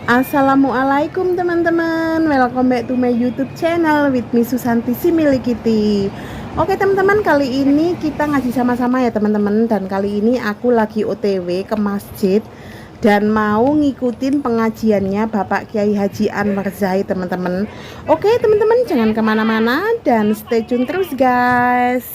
Assalamualaikum teman-teman, welcome back to my YouTube channel with me Susanti Similikiti. Oke teman-teman, kali ini kita ngaji sama-sama ya teman-teman. Dan kali ini aku lagi OTW ke masjid dan mau ngikutin pengajiannya Bapak Kiai Haji Anwar Zahid teman-teman. Oke teman-teman, jangan kemana-mana dan stay tune terus guys.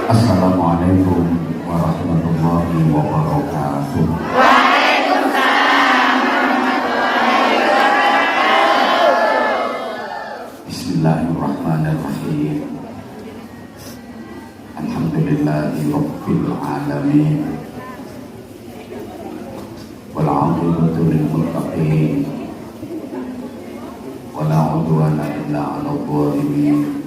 Assalamualaikum warahmatullahi wabarakatuh. Waalaikumsalam warahmatullahi wabarakatuh. Bismillahirrahmanirrahim. Alhamdulillahi rabbil alamin. Wal 'aqibatu lil muttaqin. Wa la 'udwana illa 'alal zalimin.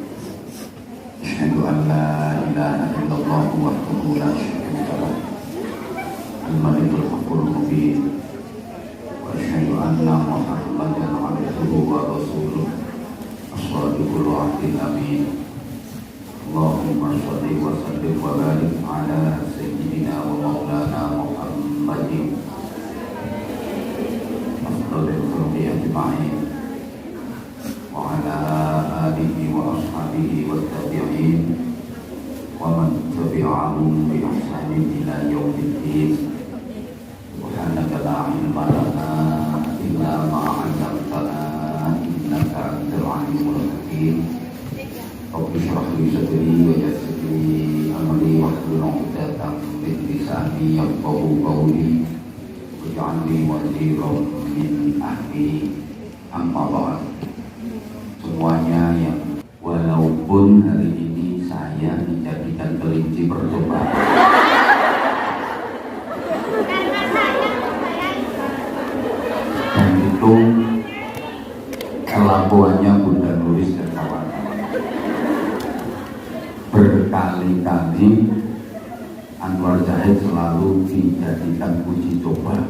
Asyhadu an la ilaha illallah wahdahu la syarika lah, al-malikul haqqul mubin, wa asyhadu anna Muhammadan 'abduhu wa rasuluh, as-shadiqul wa'dil amin. Allahumma shalli wa sallim wa barik ala sayyidina wa maulana Muhammadin afdhalil khalqi ajma'in wa ala alihi wa ashabihi wa tabi'in wa man tabi'ahum bi ihsanin ila yaumiddin. Subhanaka la ilma lana illa ma 'allamtana innaka antal alimul hakim. Rabbi shrah li sadri wa yassir li amri wahlul 'uqdatam min lisani yafqahu qawli waj'alni waziran min ahli. Amma ba'd. Semuanya yang walaupun hari ini saya dijadikan kelinci percobaan, dan itu kelakuannya Bunda Nuris dan kawan-kawan. Berkali-kali Anwar Zahid selalu dijadikan uji coba.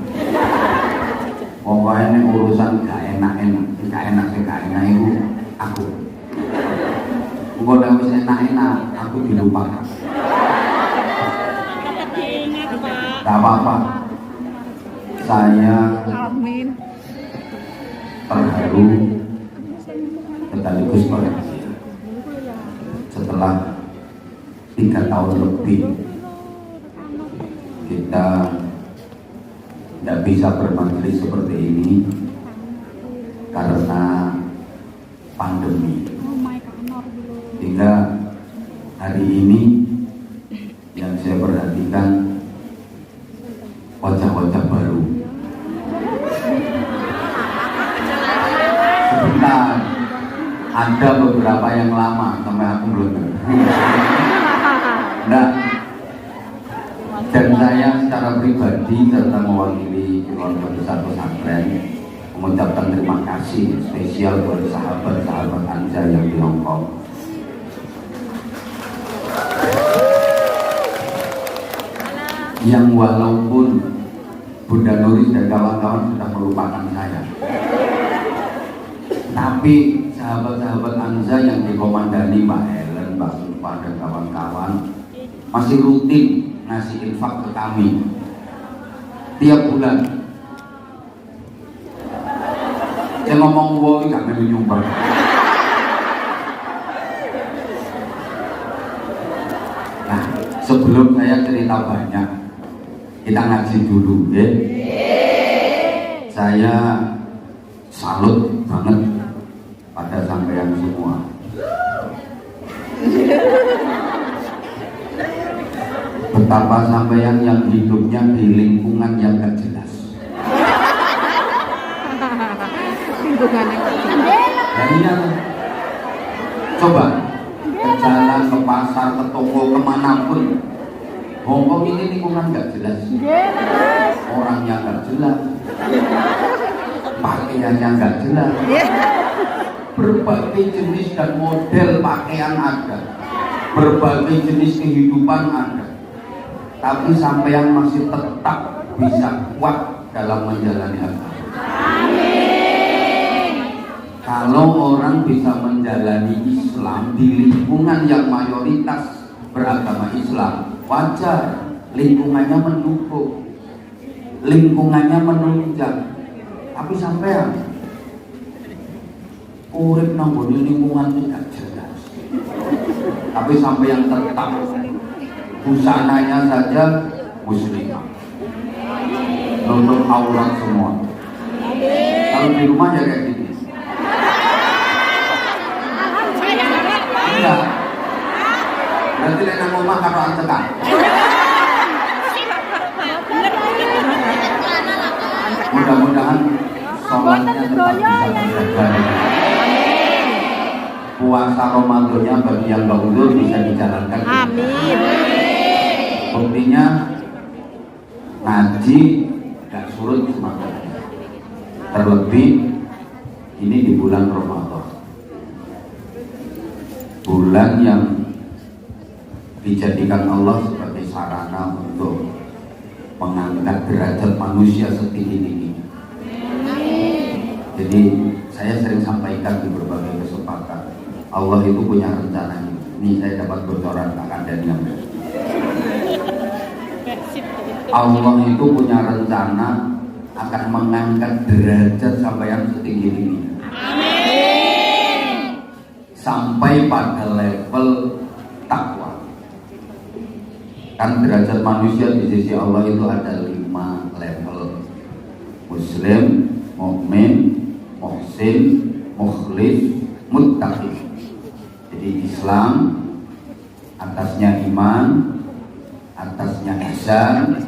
Pokoknya ini urusan gak enak itu aku. Kalau wis enak-enak aku dilupakan. Gak apa-apa. Saya terharu sekaligus bahagia setelah 3 tahun lebih kita tidak bisa bermajelis seperti ini karena pandemi. Hingga hari ini yang saya perhatikan wajah-wajah baru. Sebentar, ada beberapa yang lama sampai aku belum. Nah, dan saya secara pribadi serta mewakili keluarga besar pesantren mengucapkan terima kasih spesial buat sahabat-sahabat Anja yang di Hong Kong. Yang walaupun Bunda Nuris dan kawan-kawan sudah melupakan saya, tapi saya sahabat-sahabat Anza yang dikomandani Mbak Helen, Mbak Sulfa dan kawan-kawan masih rutin ngasih infak ke kami tiap bulan. Saya ngomong woi gak mau nyumbang. Nah, sebelum saya cerita banyak, kita ngaji dulu ya. Saya salut banget pada sampean semua. Betapa sampean yang hidupnya di lingkungan yang gak jelas. Lingkungan yang Dan iya, coba ke jalan, ke pasar, ke toko, kemanapun, Hongkong ini lingkungan gak jelas. Orangnya gak jelas, pakaiannya gak jelas, berbagai jenis dan model pakaian ada, berbagai jenis kehidupan ada, tapi sampean masih tetap bisa kuat dalam menjalani agama. Kalau orang bisa menjalani Islam di lingkungan yang mayoritas beragama Islam, wajar, lingkungannya mendukung, lingkungannya menunjang. Tapi sampean urip nang lingkungan tidak jelas, tapi sampai yang tetap busananya saja muslimah, nutup aurat semua. Kalau di rumah ya kayak gitu. Iya. Berarti lek nang omah karo ancekan. Mudah-mudahan sholatnya tetap bisa terjaga. Puasa Ramadannya bagi yang gak udur bisa dijalankan. Amin. Buktinya ngaji gak surut semangat. Terlebih ini di bulan Ramadan, bulan yang dijadikan Allah sebagai sarana untuk mengangkat derajat manusia setinggi-tingginya. Jadi saya sering sampaikan di berbagai kesempatan, Allah itu punya rencana. Ini saya dapat bocoran akan Daniel. Allah itu punya rencana akan mengangkat derajat sampai yang setinggi-tingginya. Sampai pada level takwa. Kan derajat manusia di sisi Allah itu ada 5 level: Muslim, mukmin, muhsin, mukhlis, muttaqi. Jadi Islam, atasnya iman, atasnya ihsan,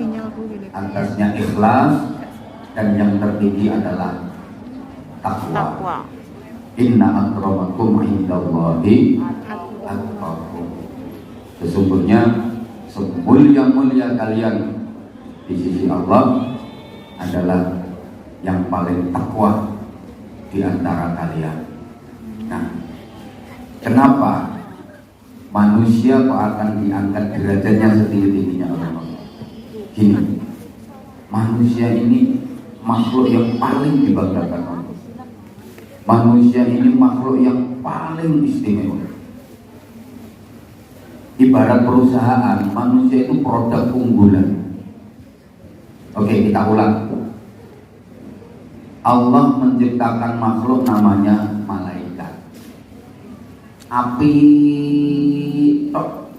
atasnya ikhlas, dan yang tertinggi adalah takwa. Inna akramakum indallahi atqakum. Sesungguhnya semulia-mulia kalian di sisi Allah adalah yang paling takwa di antara kalian. Nah, kenapa manusia kok akan diangkat derajatnya setinggi-tingginya oleh Allah? Gini, manusia ini makhluk yang paling dibanggakan Allah. Manusia ini makhluk yang paling istimewa. Ibarat perusahaan, manusia itu produk unggulan. Oke, kita ulang. Allah menciptakan makhluk namanya malaikat. Api tok,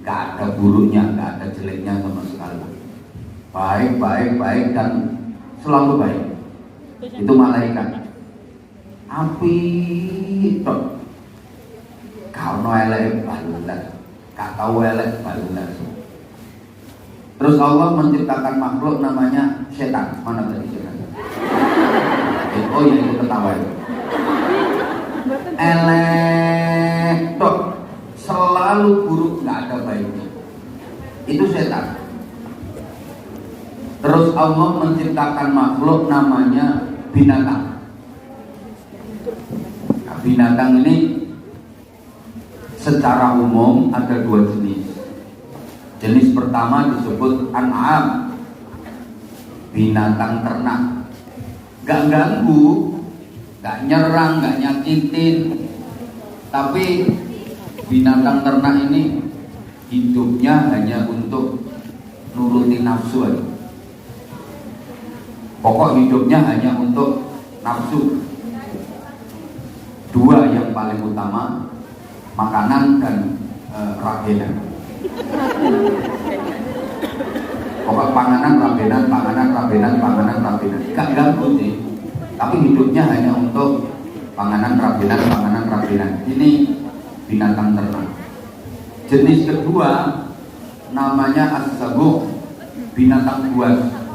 gak ada buruknya, gak ada jeleknya sama sekali. Baik dan selalu baik. Itu malaikat. Api tok, kalau elek balas, gak tahu elek balas. Terus Allah menciptakan makhluk namanya setan. Mana tadi setan? Oh ya, itu ketawa itu. Elek tok, selalu buruk, gak ada baiknya. Itu setan. Terus Allah menciptakan makhluk namanya binatang. Nah, binatang ini secara umum ada 2 jenis. Jenis pertama disebut an'am, binatang ternak. Gak nggak nyerang, nggak nyakitin. Tapi binatang ternak ini hidupnya hanya untuk nuruti nafsu aja. Pokok hidupnya hanya untuk nafsu. Dua yang paling utama, makanan dan rabenan. Pokok panganan, rabenan, panganan, rabenan, panganan, rabenan. Gak ganggu sih, tapi hidupnya hanya untuk panganan, rabenan, panganan, rabenan. Ini binatang ternak. Jenis kedua namanya as-sabuh, binatang buas.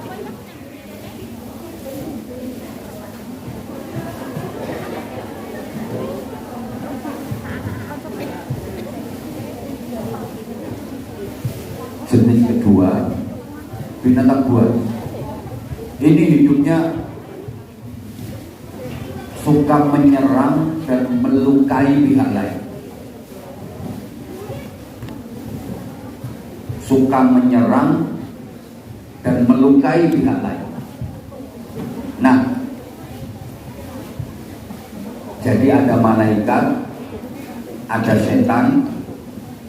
Jenis kedua binatang buas. Ini hidupnya suka menyerang dan melukai pihak lain. Suka menyerang dan melukai pihak lain. Nah, jadi ada malaikat, ada setan,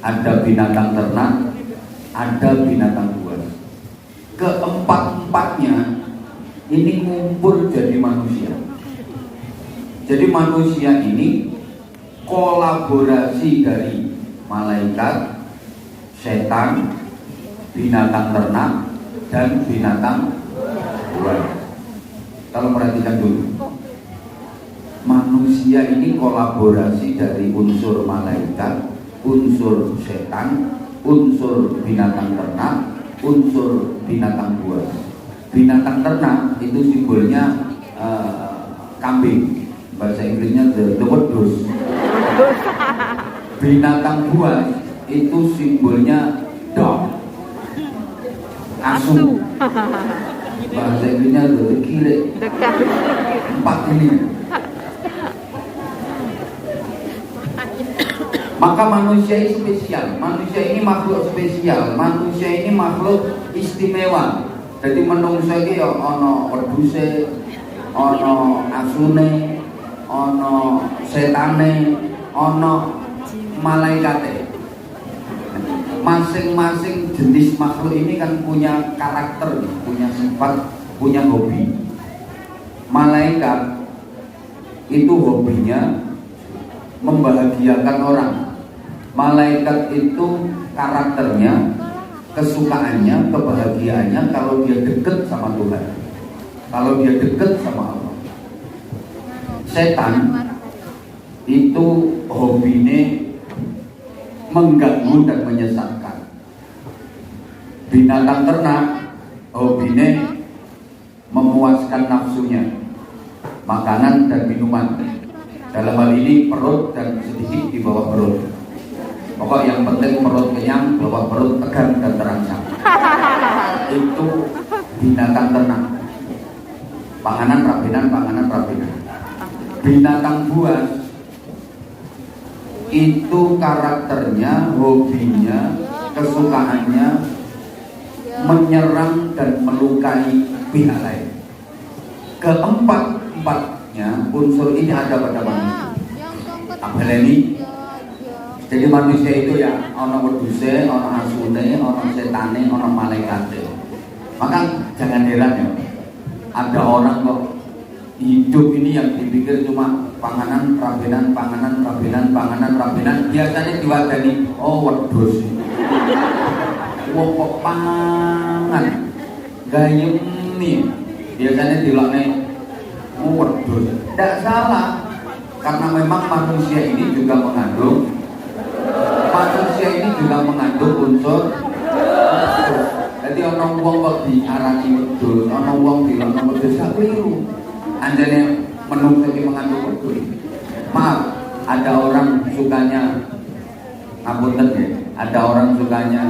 ada binatang ternak, ada binatang buas. Keempat-empatnya ini ngumpul jadi manusia. Jadi manusia ini kolaborasi dari malaikat, setan, binatang ternak, dan binatang buas. Kalau perhatikan dulu, manusia ini kolaborasi dari unsur malaikat, unsur setan, unsur binatang ternak, unsur binatang buas. Binatang ternak itu simbolnya kambing, bahasa Inggrisnya the wedus. Binatang buas itu simbolnya dog, asu. Bahasa Inggrisnya the kile. Empat ini. Maka manusia ini spesial, manusia ini makhluk spesial, manusia ini makhluk istimewa. Jadi menungso iki ya ana wedhuse, ana asune, ana setane, ana malaikate. Masing-masing jenis makhluk ini kan punya karakter, punya sifat, punya hobi. Malaikat itu hobinya membahagiakan orang. Malaikat itu karakternya, kesukaannya, kebahagiaannya kalau dia dekat sama Tuhan, kalau dia dekat sama Allah. Setan itu hobinya mengganggu dan menyesatkan. Binatang ternak hobinya memuaskan nafsunya, makanan dan minuman. Dalam hal ini perut dan sedikit di bawah perut. Pokok yang penting perut kenyang, bawah perut tegang dan terangsang. Itu binatang ternak. Panganan rabenan, panganan rabenan. Binatang buas itu karakternya, hobinya, kesukaannya menyerang dan melukai pihak lain. Keempat-empatnya unsur ini ada pada manusia. Apalagi jadi manusia itu ya ono wedhuse, ono asune, ono setane, ono malaikate. Maka jangan heran ya, ada orang kok hidup ini yang dipikir cuma panganan rabenan, panganan rabenan, panganan rabenan. Biasanya diwadani, oh wedhus. Wong kok pangan gayem nih. Biasanya dilokne oh wedhus. Tidak salah, karena memang manusia ini juga mengandung unsur. Jadi orang wong kok diarani wedhus, orang wong bilang wedhus gak keliru. Anjane menungso iki mengandung wedhus. Maaf, ada orang sukanya ngapunten ya, ada orang sukanya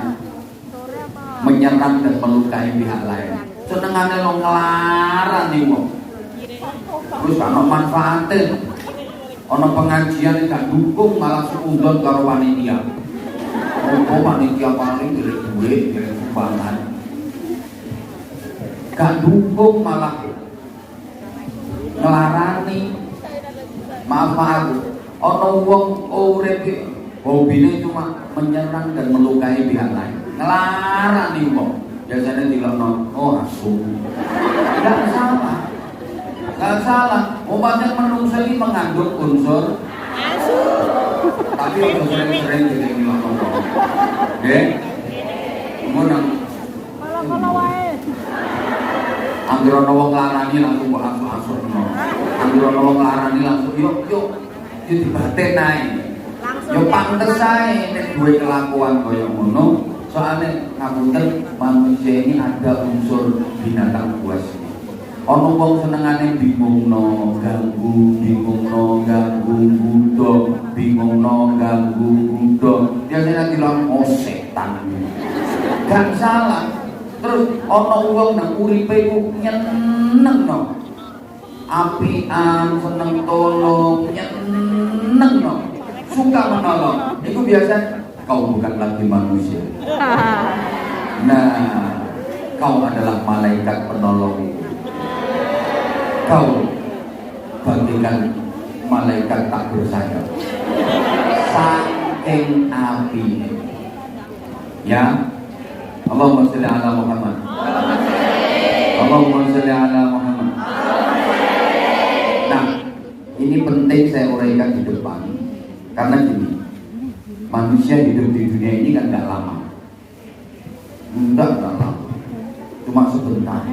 menyerang dan melukai pihak lain. Senengane lo ngelaran nih wong. Terus ana manfaate. Ana pengajian gak dukung malah sekundon karo panitia. Oh, panitia paling dari duit, dari sumbangan. Gak dukung malah ngelarani. maaf ono wong urip hobine cuma menyerang dan melukai pihak lain. Ngelarani wong. Biasanya dilokno, oh asu. Enggak salah. Enggak salah. Umpamanya menungso ini mengandung unsur asu. Tapi udah sering-sering dilokno. Nggih. Ngono. Kalau wae. Anggere ana wong larani langsung kok asu-asu no. Anggere ana wong larani langsung yuk dibaten ae. Yo pantes ae nek duwe kelakuan kaya ngono. Soalnya ngapunten manusia ini ada unsur binatang buas. Ono wong senengane bingungno, ganggu, bingungno, ganggu, budo, bingungno, ganggu, budo. Biasanya bilang oh setan. Gak salah. Terus ono wong nang uripe ku nyenengno. Apian, seneng tolong, nyenengno. Suka menolong. Itu biasa kau bukan lagi manusia. Nah, kau adalah malaikat penolong. Kau bagaikan malaikat tak bersayap. Saking api. Ya. Allahumma sholli ala Muhammad. Allahumma sholli ala Muhammad. Nah, ini penting saya uraikan di depan. Karena gini, manusia hidup di dunia ini kan gak lama. Enggak lama. Cuma sebentar.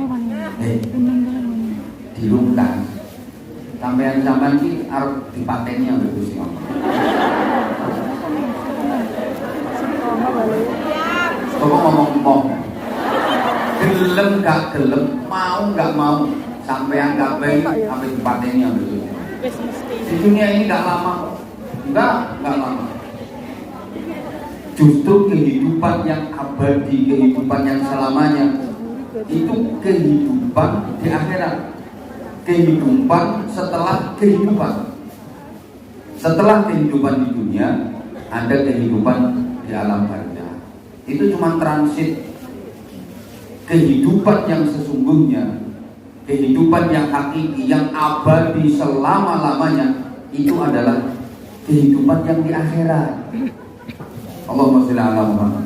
Dilungkas. Sampean-sampean ki arep dipateni ambek Gusti Allah. Coba ngomong. Gelem gak gelem, mau gak mau, sampean kabeh ambek dipateni ambek Gusti Allah. Di dunia ini gak lama. Enggak lama. Justru kehidupan yang abadi, kehidupan yang selamanya itu kehidupan di akhirat, kehidupan setelah kehidupan. Setelah kehidupan di dunia ada kehidupan di alam barzakh. Itu cuma transit. Kehidupan yang sesungguhnya, kehidupan yang hakiki, yang abadi selama-lamanya itu adalah kehidupan yang di akhirat. Allahumma sholli ala Muhammad.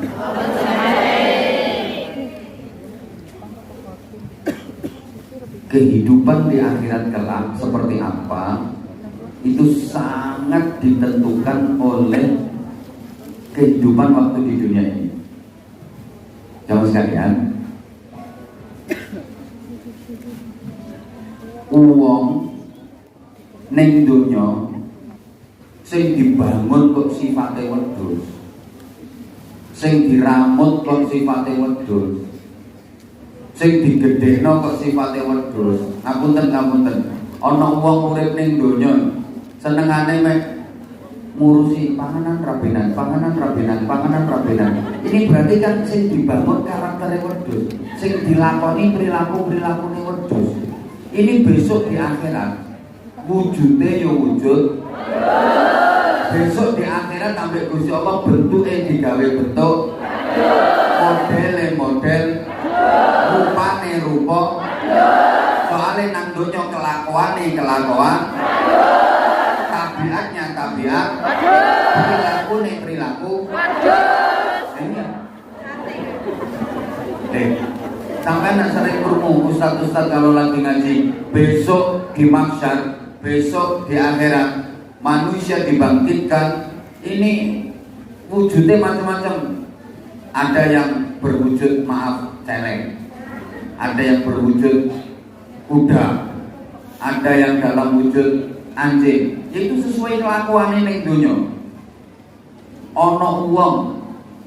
Kehidupan di akhirat kelak seperti apa? Itu sangat ditentukan oleh kehidupan waktu di dunia ini. Jamaah sekalian, uang ning donya sing dibangun kok sifate wedhus, sing diramut kok sifate wedhus, sing digedhekno kok sifate wedhus. Ngapunten. Ana wong urip ning donya senengane mek ngurusi panganan rabenan. Ini berarti kan sing dibangun karaktere wedhus, sing dilakoni perilaku-perilakune wedhus. Ini besok di akhirat wujude ya wujud. Besok di akhirat sampai Gusti Allah bentuknya digawe bentuk, modele model, rupane rupa. Soalnya nang donya kelakuane kelakuan, tabiatnya tabiat, perilaku perilaku. Sampai nak sering krungu ustaz-ustaz kalau lagi ngaji, besok di mahsyar, besok di akhirat manusia dibangkitkan. Ini wujudnya macam-macam. Ada yang berwujud maaf celeng, ada yang berwujud kuda, ada yang dalam wujud anjing. Itu sesuai kelakuan ning donya. Ana wong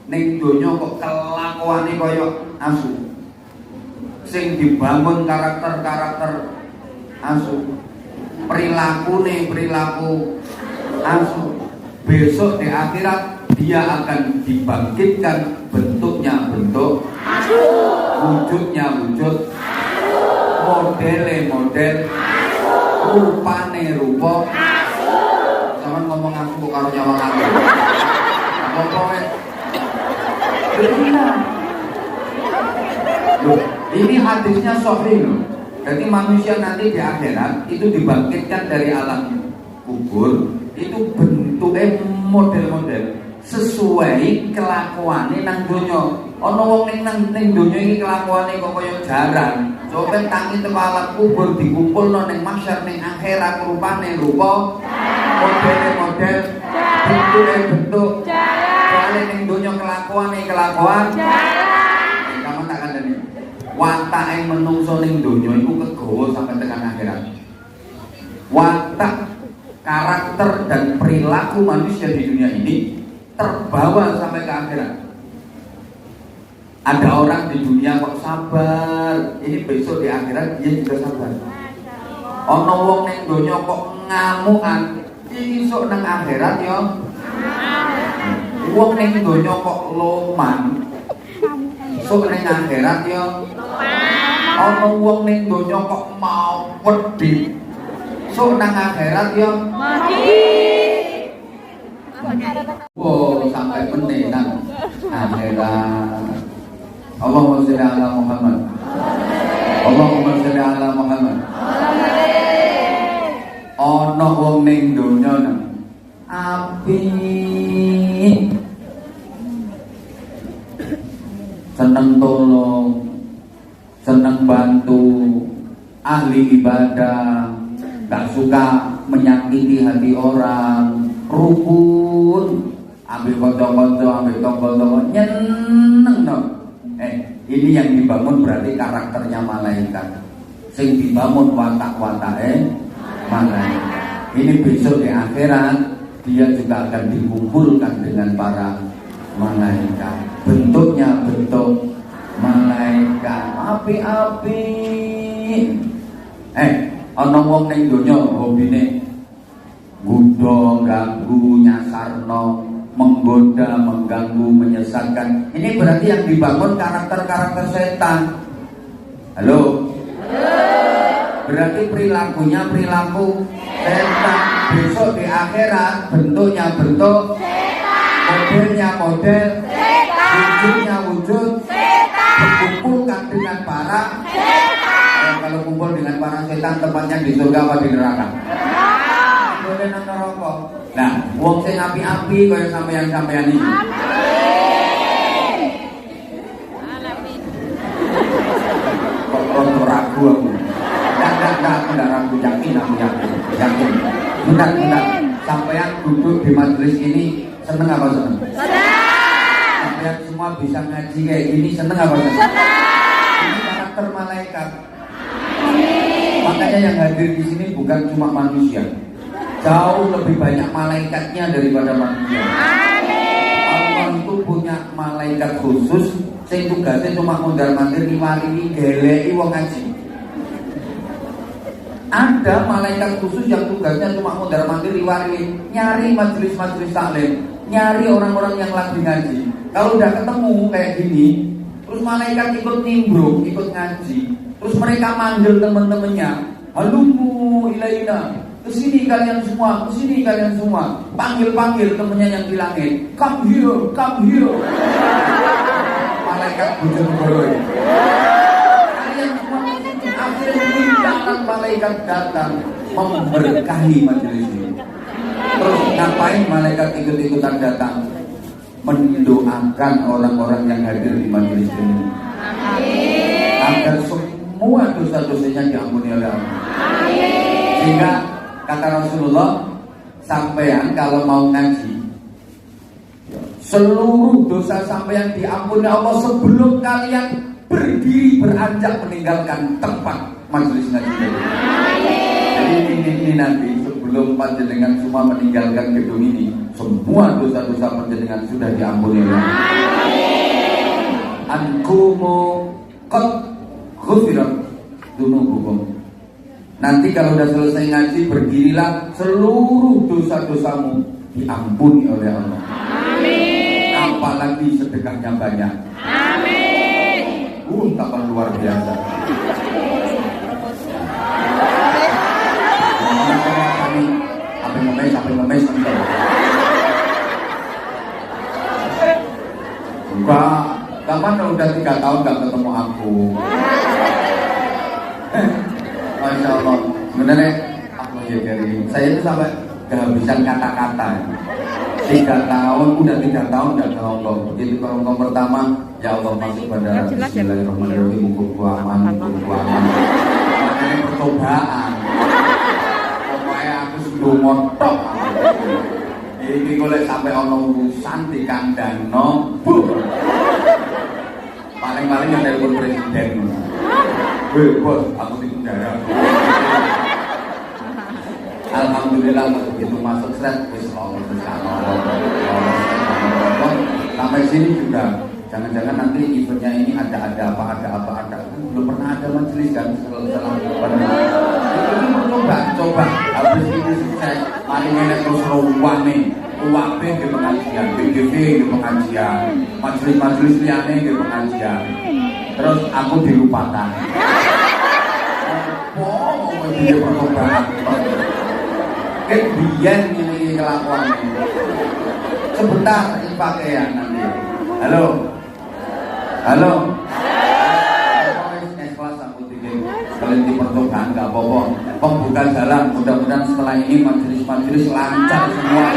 ning donya kok kelakuane kaya asu, sing dibangun karakter asu, perilaku asu. Besok di akhirat dia akan dibangkitkan, bentuknya bentuk asu, wujudnya wujud asu, modele model asu, rupane rupa asu. Jangan ngomong aku kok karo nyawang aku. Ngomongnya benar. Loh, ini hadisnya sahih loh. Jadi manusia nanti di akhirat itu dibangkitkan dari alam kubur itu bentuknya model-model sesuai kelakuane nang donya. Ana wong ning donya iki kelakuane kok kaya jaran. Coba tangi teko alam kubur dikumpulno ning mahsyar ning akhirat rupane rupa modele model bentuke bentuk jaran ning donya kelakuane kelakuan jaran. Kamu tak kandhani. Watake menungso ning donya iku kegawa sampai tekan akhirat. Watak karakter dan perilaku manusia di dunia ini terbawa sampai ke akhirat. Ada orang di dunia kok sabar, ini besok di akhirat dia juga sabar. Ono wong ning donya kok ngamukan, iki sok nang akhirat yo. Wong ning donya kok loman, sok nang akhirat yo. Ono wong ning donya kok mau wedi, sok nang akhirat yo. Oh, sampai menenang akhirat. Allahumma sholli ala Muhammad. Allahumma sholli ala Muhammad. Ana wong ning donya nang api seneng tolong, seneng bantu, ahli ibadah, gak suka menyakiti hati orang, rukun, ambil konco-konco, ambil tonggo-tonggo, nyeneng no. Ini yang dibangun berarti karakternya malaikat. Sing dibangun watak-watake malaikat. Ini besok di akhirat dia juga akan dikumpulkan dengan para malaikat. Bentuknya bentuk malaikat, api-api. Ana wong ning donya hobine ngundha, ganggu, nyasarno, menggoda, mengganggu, menyesatkan. Ini berarti yang dibangun karakter-karakter setan. Halo? Berarti perilakunya perilaku setan. Besok di akhirat bentuknya bentuk setan, modelnya model setan, wujudnya wujud setan, berkumpulkan dengan para setan. Kalau kumpul dengan para setan tempatnya di surga apa di neraka? Boleh nang neraka. Nah, wong sing api-api kaya sampeyan-sampeyan iki. Amin. Kok ragu aku. Enggak ragu, yakin. Bentar. Sampeyan duduk di majelis ini seneng apa seneng? Seneng. Sampeyan semua bisa ngaji kayak gini seneng apa seneng? Seneng. Ini karakter malaikat. Amin. Makanya yang hadir di sini bukan cuma manusia. Jauh lebih banyak malaikatnya daripada manusia. Allah itu punya malaikat khusus sing tugasnya cuma mondar-mandir niwali geleki wong ngaji. Ada malaikat khusus yang tugasnya cuma mondar-mandir niwali nyari majelis-majelis taklim, nyari orang-orang yang lagi ngaji. Kalau udah ketemu kayak gini, terus malaikat ikut nimbrung, ikut ngaji. Terus mereka manggil teman-temannya, "Halumu ilaina." Kesini kalian semua, panggil temennya yang di langit, come here. Malaikat Bojonegoro. Kalian semua akhirnya tinggalkan malaikat datang memberkahi majelis ini. Terus ngapain malaikat ikut-ikutan datang? Mendoakan orang-orang yang hadir di majelis ini. Agar semua dosa-dosanya diampuni oleh Allah. Sehingga kata Rasulullah, sampean kalau mau ngaji, seluruh dosa sampean diampuni Allah sebelum kalian berdiri beranjak meninggalkan tempat majelis ngaji. Jadi ini nanti sebelum panjenengan semua meninggalkan gedung ini, semua dosa-dosa panjenengan sudah diampuni oleh Allah. Ankumu qad ghufirat dzunubukum. Nanti kalau sudah selesai ngaji, berdirilah, seluruh dosa-dosamu diampuni oleh Allah. Amin. Apalagi sedekahnya banyak. Amin. Tambah luar biasa. Apa ngemes. Enggak, kapan udah 3 tahun gak ketemu aku. Masya Allah, sebenarnya aku ya dari saya itu sampai kehabisan kata-kata. 3 tahun, udah 3 tahun udah ngomong. Begitu ngomong pertama, ya Allah masuk pada Bismillahirrahmanirrahim, muka aman. Makanya percobaan. Pokoknya aku sudah montok. Ini boleh sampai ono urusan di kandang paling-paling yang telepon presiden. Bos, aku di penjara. Alhamdulillah begitu masuk set wis sampai sini juga jangan-jangan nanti eventnya ini ada apa belum pernah ada majelis kan setelah ini coba habis ini sukses mari menek terus ruang nih UAP di pengajian, BGV di pengajian, majelis-majelis liane di pengajian, terus aku dilupakan. Dia percobaan. Biar ini kelakuan. Sebentar ini pakaian nanti. Halo. Kelas aku bikin kalian di percobaan nggak apa-apa. Pembuka jalan. Mudah-mudahan setelah ini majelis-majelis lancar semua.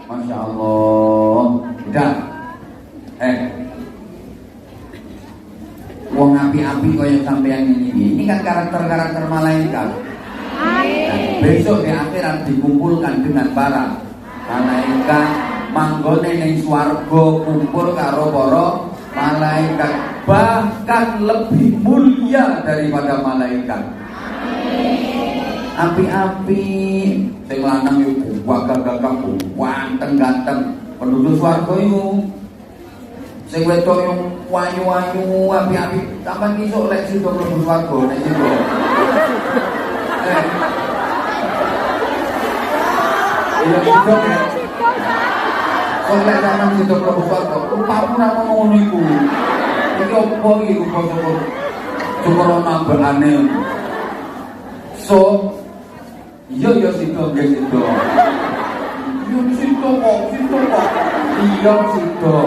Masya Allah. Udah. Wong api-api kok yang sampean ini kan karakter-karakter malaikat. Nah, besok di akhirat dikumpulkan dengan para malaikat manggone ning swarga kumpul karo para malaikat, bahkan lebih mulia daripada malaikat. Api-api sing lanang yo gagah-gagah ganteng-ganteng penduduk swarga yo. Sing wedok yo wayu-wayu api-api sampean iso lek sida mlebu swarga nek sida. Iya sida. Kok lek sampean sida mlebu swarga, upamu ora ngono iku. Iki opo iki rupa-rupa cukup nambahane. So iya sida nggih sida. Iya sida kok. Iya sida.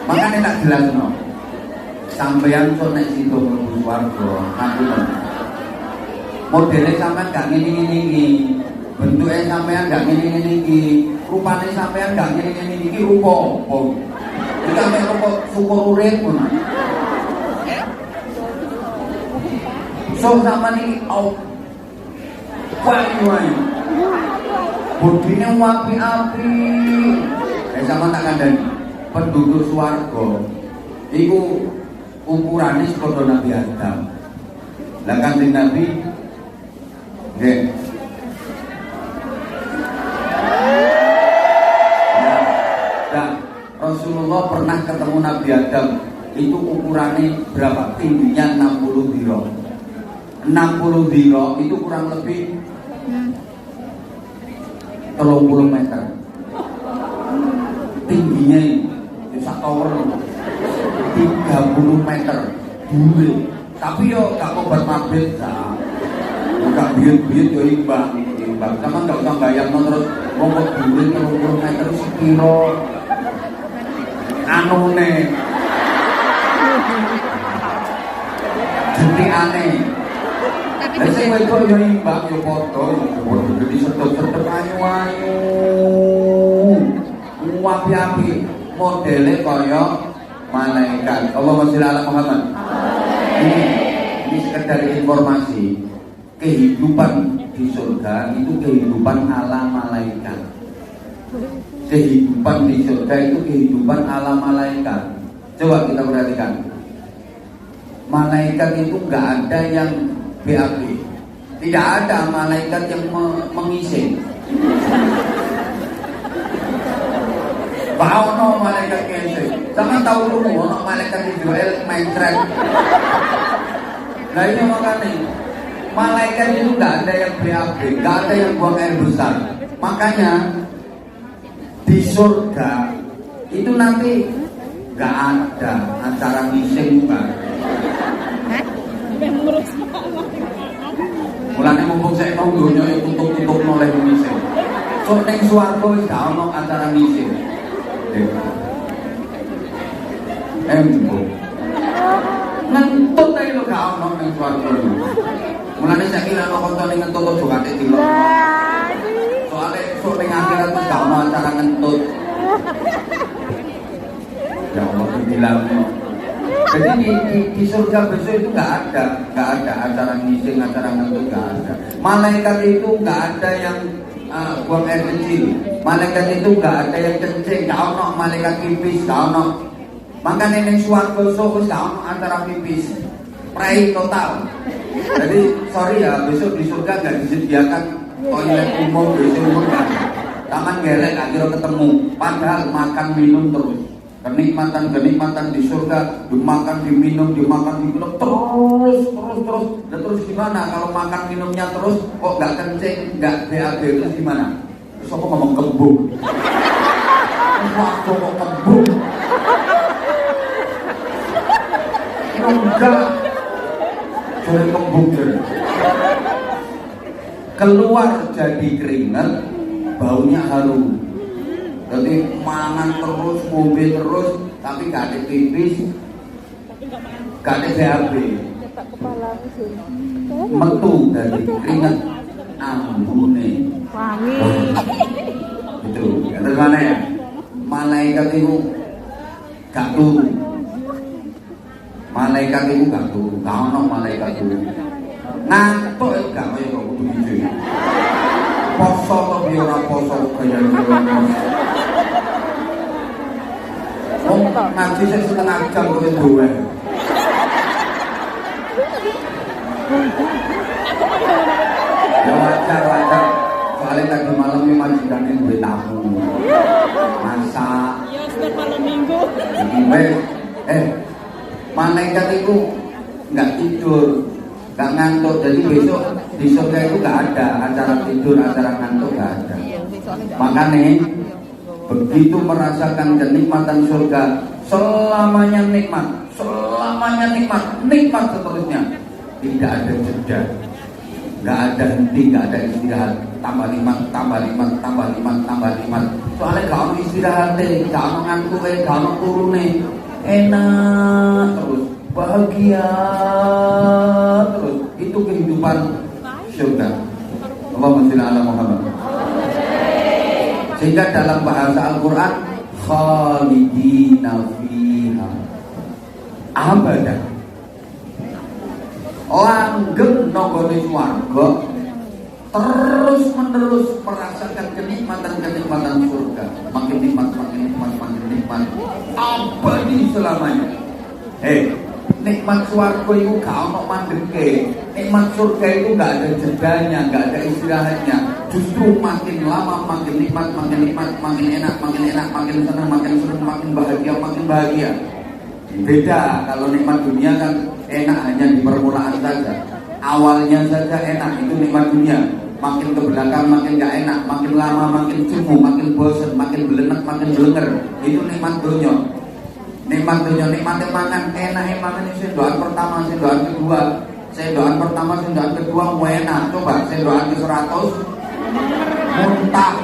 Makanya tak jelas no. Sampeyan kok nek situ mlebu swarga, ngapunten. Modele sampean gak ngene-ngene iki. Bentuke sampean gak ngene-ngene iki. Rupane sampean gak ngene-ngene iki rupa apa? Iki sampe rupa syukur urip ngono. So sampean iki wae. Budine api-api. Sampean tak kandhani. Penduduk swarga iku ukurane sepadha Nabi Adam. Lah Kanjeng Nabi nggih. Nah, Rasulullah pernah ketemu Nabi Adam itu ukurannya berapa? Tingginya 60 dhira. 60 dhira itu kurang lebih 30 meter. Tingginya sak tower 30 meter dhuwur. Tapi yo gak obat mabit ta. Gak biyen-biyen yo imbang. Sama gak usah bayangno terus wong dhuwur 30 meter sepiro anune. Jentikane. Lah sing wedok yo imbang yo padha yo gede setep-setep ayu-ayu. Api-api modele kaya malaikat. Allahumma sholli ala Muhammad. Ini sekedar informasi. Kehidupan di surga itu kehidupan ala malaikat. Kehidupan di surga itu kehidupan ala malaikat. Coba kita perhatikan. Malaikat itu nggak ada yang BAB. Tidak ada malaikat yang mengising. Ono malaikat kese. Sama tahu dulu ono malaikat Israel main track. Nah ini makanya malaikat itu nggak ada yang BAB, nggak ada yang buang air besar. Makanya di surga itu nanti nggak ada acara missing bukan. Mulane mumpung saya mau dunia yang tutup oleh missing. So neng swarga wis gak ono acara missing. Ngentut ae lho gak ono ning swarga. Mulane saiki nek ana kanca ning ngentut aja kate dilok. Soale sok ning akhirat wis gak ono acara ngentut. Ya Allah bilang. Jadi di surga besok itu nggak ada acara ngising, acara ngentut, nggak ada. Malaikat itu nggak ada yang buang air kecil. Malaikat itu nggak ada yang kencing, nggak ono malaikat pipis, nggak ono. Makanya neng suwarga besok nggak ono acara pipis, pray total. Jadi sorry ya, besok di surga nggak disediakan toilet umum, WC umum kan. Taman gelek akhirnya ketemu, padahal makan minum terus. Kenikmatan di surga, dimakan, diminum terus. Dan terus gimana kalau makan minumnya terus kok nggak kencing, nggak BAB, terus gimana? Terus aku ngomong kembung. Waktu kok kembung? Enggak. Jadi kembung jadi. Keluar jadi keringat, baunya harum. Jadi mangan terus, ngombe terus, tapi gak ada pipis, gak ada BAB. Metu dari keringat ambune. Wangi. Itu, terus mana ya? Malaikat itu gak turu. Malaikat itu gak turu, gak ono malaikat turu. Ngantuk itu gak kaya kok begitu. Poso tapi ora poso kaya ngaji saya setengah jam ke dua. Ya wajar. Soalnya tadi malam ini majikan ini duit tamu. Masak. Ya setiap malam minggu. Malaikat itu nggak tidur, nggak ngantuk. Jadi besok di surga itu nggak ada acara tidur, acara ngantuk nggak ada. Makanya begitu merasakan kenikmatan surga, selamanya nikmat seterusnya, tidak ada jeda, nggak ada henti, nggak ada istirahat, tambah nikmat. Soalnya kalau istirahat, kalau ngantuk, kalau turun enak terus, bahagia terus, itu kehidupan surga. Allahumma sholli ala Muhammad. Sehingga dalam bahasa Al-Quran khalidina fiha abadan, langgeng nonggone swarga, terus menerus merasakan kenikmatan surga, makin nikmat abadi selamanya. Nikmat swarga itu gak ono mandeke, nikmat surga itu gak ada jedanya, gak ada istirahatnya. Justru makin lama makin nikmat, makin enak, makin senang, makin bahagia. Beda kalau nikmat dunia kan enak hanya di permulaan saja, awalnya saja enak, itu nikmat dunia. Makin ke belakang makin gak enak, makin lama makin jemu, makin bosan, makin belenek, makin belenger. Itu nikmat dunia. Nikmatnya mangan, enak mangan ini sendoan pertama, sendoan kedua, sendoan kedua mau enak. Coba sendoan ke 100 muntah,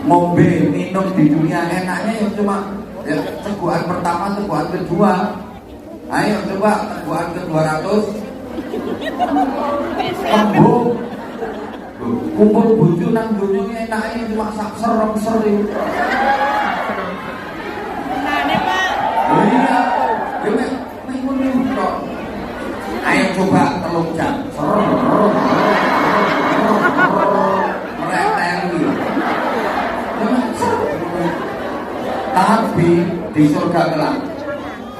ngombe, minum di dunia enaknya yang cuma teguhan pertama, teguhan kedua. Ayo coba teguhan ke 200 kembung, kumpul bojo nang donya enaknya cuma sak serem-ser itu. Iya, gimana? Minggu kok. Ayo coba telung jam. Tapi di surga kelak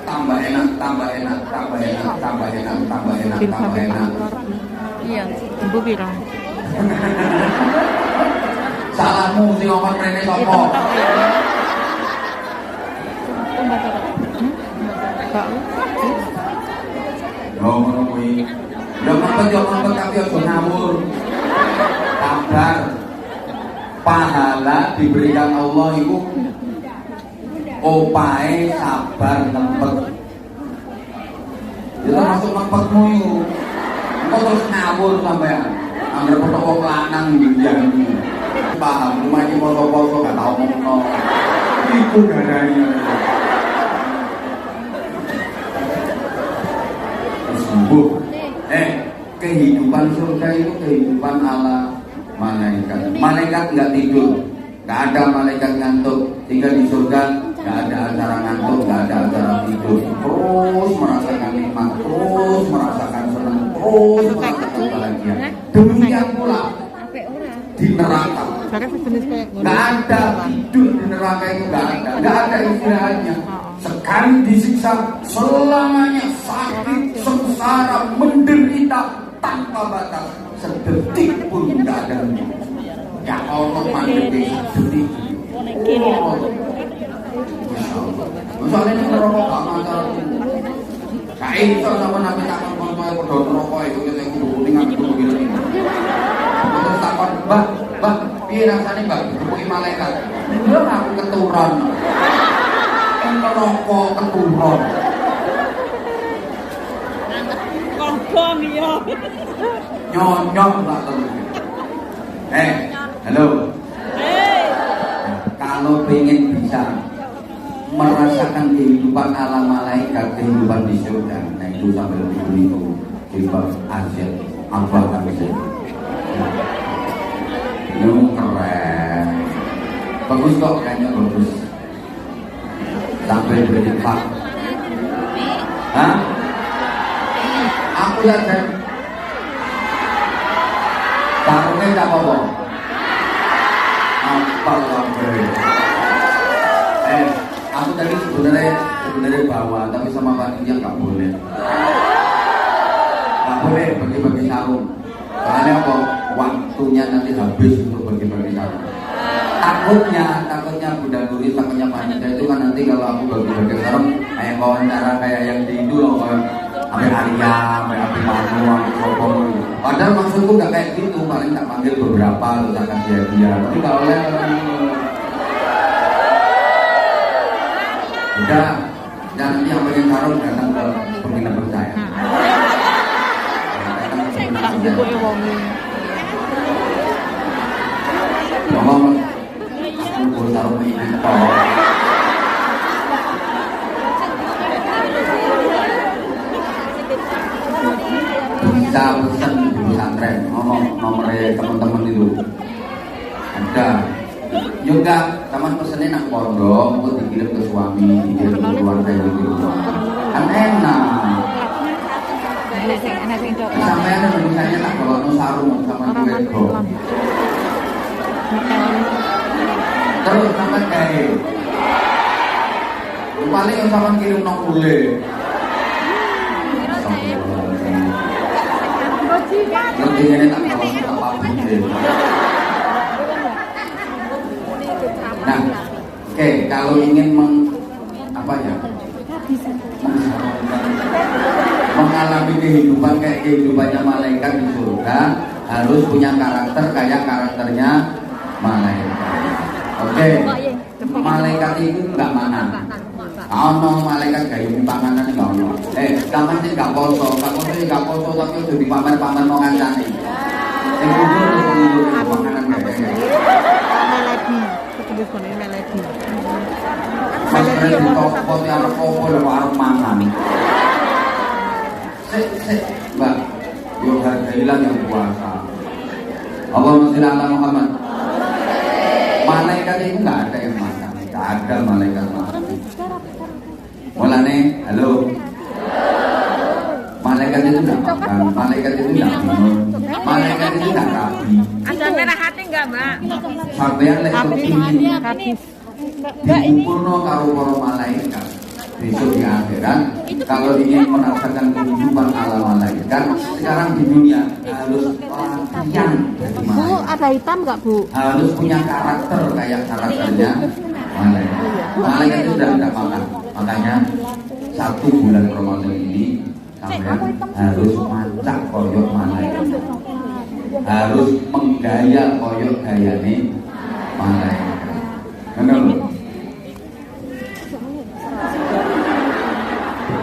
tambah enak. Iya, ibu bilang. Salahmu sing ngomong rene sapa? Ngono kuwi. Ya ngempet tapi aja ngawur. Sabar. Pahala diberikan Allah itu opae sabar ngempet. Itu masuk ngempetmu itu. Kok terus ngawur sampean. Angger foto wong lanang njani. Paham, cuma iki foto-foto gak tau ngomong. Iku garane. kehidupan surga itu kehidupan ala malaikat. Malaikat nggak tidur, nggak ada malaikat ngantuk. Tinggal di surga nggak ada acara ngantuk, nggak ada acara tidur. Terus merasakan nikmat, terus merasakan senang, terus merasakan bahagia. Demikian pula di neraka. Nggak ada tidur di neraka itu, nggak ada istirahatnya. Sekali disiksa selamanya sakit, sengsara, menderita tanpa batas, sedetik pun tidak ada. Ya Allah mandiri sedetik. Misalnya ini merokok gak masalah. Kain itu sama nabi takkan kontoy pedot rokok itu kita kudu kuning aku kudu gini. Terus takon, mbak, piye rasane mbak dipuki malaikat? Lho aku keturon. Merokok keturun. Kongkong ya. Nyonyok tak tahu. Halo. Kalau pengen bisa merasakan kehidupan ala malaikat, kehidupan di surga, nah itu sampai lebih itu kehidupan asyik apa aja. Keren. Bagus kok, kayaknya bagus. Sampai berlipat. Hah? Aku yakin. Tarungnya tak apa-apa. Apa sampai? Aku tadi sebenarnya bawa, tapi sama panitia nggak boleh. Nggak boleh bagi-bagi sarung. Soalnya apa? Waktunya nanti habis untuk bagi-bagi sarung. Takutnya Bunda Nuri, takutnya panitia itu kan nanti kalau aku bagi-bagi sarung kayak wawancara kayak yang di itu loh, sampai Arya, sampai Abi Manu, sampai Sopong. Padahal maksudku nggak kayak gitu, paling tak panggil beberapa terus akan dia. Tapi kalau udah, nanti yang pengen sarung datang ke penginapan saya. Ngomong, aku sarung ini bisa pesan di pesantren, ngomong nomornya teman-teman itu ada. Juga teman pesennya nak pondok, untuk dikirim ke suami, dikirim ke keluarga gitu. Kan enak. Sampai ada misalnya tak bawa sarung sama duit bro. Terus sampai kayak paling yang sama kirim nong ule. Nanti ini tak bawa apa pun. Nah, oke, kalau ingin mengalami kehidupan kayak kehidupannya malaikat di surga, harus punya karakter kayak karakternya malaikat. Oke, malaikat itu nggak mana? Ono malaikat kayak panganan nggak ono. Kamu sih nggak poso tapi udah dipamer-pamer mau ngancani. Kudu panganan kayak. Melodi di toko yang koko dan warung mangan. Mbak, yo hargailah yang puasa. Allahumma sholli ala Muhammad. Malaikat itu nggak ada yang makan, nggak ada malaikat makan. Mulane, halo. Malaikat itu nggak makan, malaikat itu nggak minum, malaikat itu nggak rapi. Ada merah hati nggak, Mbak? Sampean lek kepingin dikumpulno karo para malaikat besok di akhirat. Kalau ingin merasakan kehidupan ala malaikat, sekarang di dunia harus latihan jadi Bu, malaikat. ada hitam nggak, Bu? Harus punya karakter kayak karakternya malaikat. Malaikat itu sudah tidak makan, makanya 1 bulan Ramadan ini sampean harus mancak koyok malaikat, harus menggaya koyok gayane malaikat. Benar loh.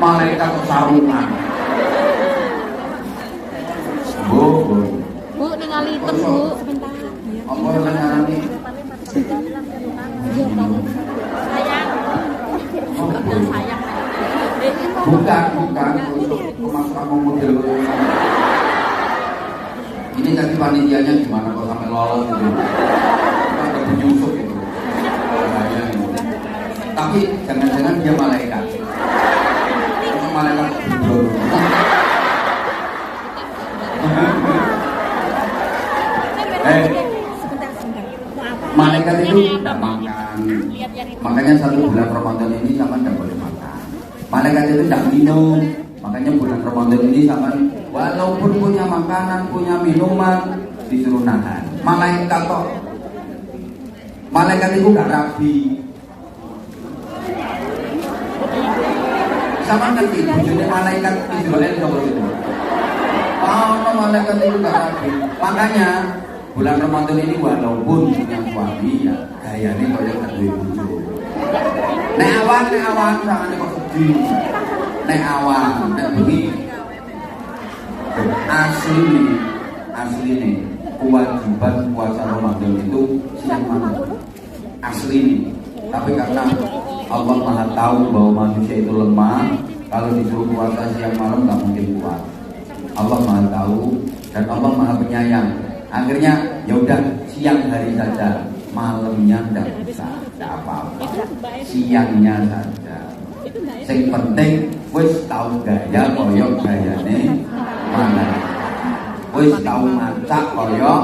Malaikat sarungan. Bu. Bu, ningali hitam, Bu. Apa yang ngarani? Bukan untuk memasang model. Ini tadi panitianya gimana kok sampai lolos gitu? Kan ada penyusup gitu. Bahaya gitu. Tapi jangan-jangan dia malaikat. Malaikat tidur. Malaikat itu tidak makan. Makanya satu bulan Ramadan ini sama tidak boleh makan. Malaikat itu tidak minum. Makanya bulan Ramadan ini sama walaupun punya makanan, punya minuman disuruh nahan. Malaikat kok. Malaikat itu gak rabi. Sama kan itu jadi malaikat Israel nomor itu. Oh, no, malaikat itu gak rabi. Makanya bulan Ramadan ini walaupun punya suami ya gayanya kayak kedua bojo. Nek awan jangan kok sedih. Nek awan, nek bengi. Asli nih kewajiban puasa Ramadan itu siang malam. Asli nih. Tapi karena Allah Maha tahu bahwa manusia itu lemah, kalau disuruh puasa siang malam nggak mungkin kuat. Allah Maha tahu dan Allah Maha penyayang. Akhirnya ya udah siang hari saja, malamnya enggak bisa, enggak apa-apa. Siangnya saja. Yang penting wis tahu gaya koyo gayane malaikat. Wis tahu masak koyo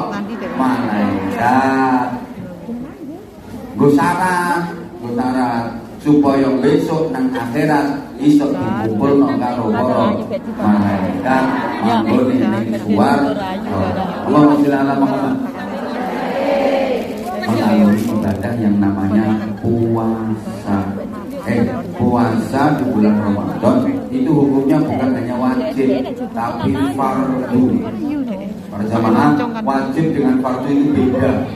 malaikat. Nggo syarat supaya besok nang akhirat iso dikumpulno karo para malaikat manggone ning suwarga. Allahumma sholli ala Muhammad. Melalui ibadah yang namanya puasa. Puasa di bulan Ramadan itu hukumnya bukan hanya wajib tapi fardu. Para jamaah, wajib dengan fardu itu beda.